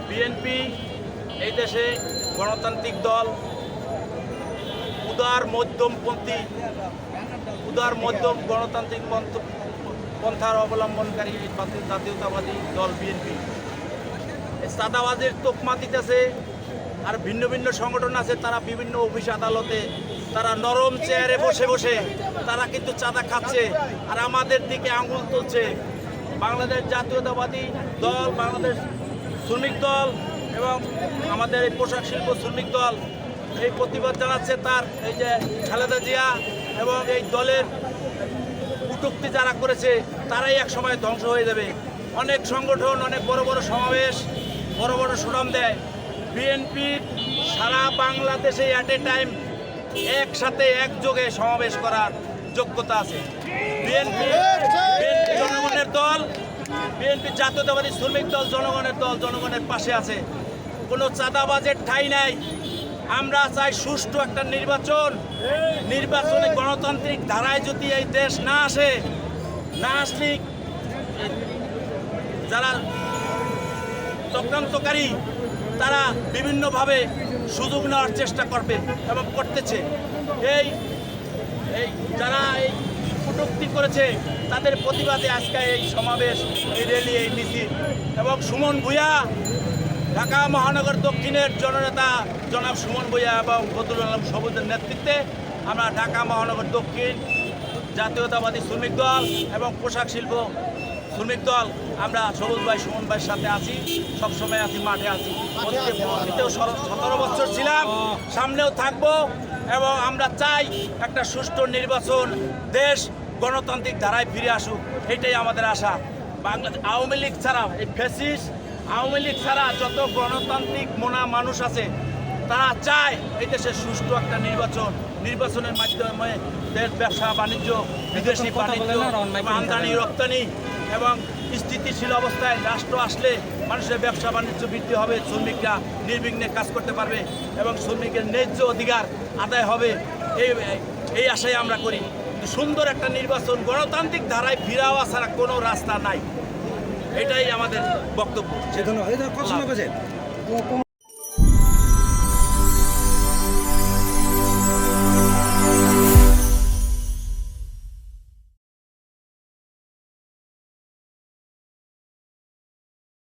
BNP এই দেশে গণতান্ত্রিক দল, উদার মধ্যম গণতান্ত্রিক পন্থার অবলম্বনকারী জাতীয়তাবাদী দল বিএনপি। চাঁদাবাজের তোকমা দিতেছে, আর ভিন্ন ভিন্ন সংগঠন আছে, তারা বিভিন্ন অফিস আদালতে তারা নরম চেয়ারে বসে বসে তারা কিন্তু চাঁদা খাচ্ছে, আর আমাদের দিকে আঙুল তুলছে। বাংলাদেশ জাতীয়তাবাদী দল, বাংলাদেশ শ্রমিক দল এবং আমাদের এই পোশাক শিল্প শ্রমিক দল এই প্রতিবাদ জানাচ্ছে তার এই যে খালেদা জিয়া এবং এই দলের কটূক্তি যারা করেছে তারাই এক সময় ধ্বংস হয়ে যাবে। অনেক সংগঠন অনেক বড় বড় সমাবেশ, বড় বড় সুনাম দেয়। বিএনপির সারা বাংলাদেশে অ্যাট এ টাইম একসাথে একযোগে সমাবেশ করার যোগ্যতা আছে। বিএনপি জনগণের দল, বিএনপি জাতীয়তাবাদী শ্রমিক দল জনগণের দল, জনগণের পাশে আছে। কোনো চাঁদাবাজের ঠাঁই নাই। আমরা চাই সুষ্ঠু একটা নির্বাচনে গণতান্ত্রিক ধারায় যদি এই দেশ না আসলে যারা চক্রান্তকারী তারা বিভিন্নভাবে সুযোগ নেওয়ার চেষ্টা করবে এবং করতেছে। এই যারা এই কটূক্তি করেছে তাদের প্রতিবাদে আজকে এই সমাবেশ, এই র্যালি, এই মিছিল। এবং সুমন ভূঁইয়া, ঢাকা মহানগর দক্ষিণের জননেতা জনাব সুমন ভূঁইয়া এবং বদরুল আলম সবুজের নেতৃত্বে আমরা ঢাকা মহানগর দক্ষিণ জাতীয়তাবাদী শ্রমিক দল এবং পোশাক শিল্প শ্রমিক দল, আমরা সবুজ ভাই সুমন ভাইয়ের সাথে আছি, সবসময় আছি, মাঠে আছি। অতীতেও 17 বছর ছিলাম, সামনেও থাকবো। এবং আমরা চাই একটা সুষ্ঠু নির্বাচন, দেশ গণতান্ত্রিক ধারায় ফিরে আসুক, এটাই আমাদের আশা। বাংলাদেশ আওয়ামী লীগ ছাড়া, এই ফ্যাসিস্ট আওয়ামী লীগ ছাড়া যত গণতান্ত্রিক মনা মানুষ আছে তারা চায় এই দেশে সুষ্ঠু একটা নির্বাচনের মাধ্যমে দেশ ব্যবসা বাণিজ্য, বিদেশি বাণিজ্য, আমদানি রপ্তানি এবং স্থিতিশীল অবস্থায় রাষ্ট্র আসলে মানুষের ব্যবসা বাণিজ্য বৃদ্ধি হবে, শ্রমিকরা নির্বিঘ্নে কাজ করতে পারবে এবং শ্রমিকের ন্যায্য অধিকার আদায় হবে। এই আশাই আমরা করি। সুন্দর একটা নির্বাচন, গণতান্ত্রিক ধারায় ফিরাওয়া ছাড়া কোনো রাস্তা নাই, এটাই আমাদের বক্তব্য।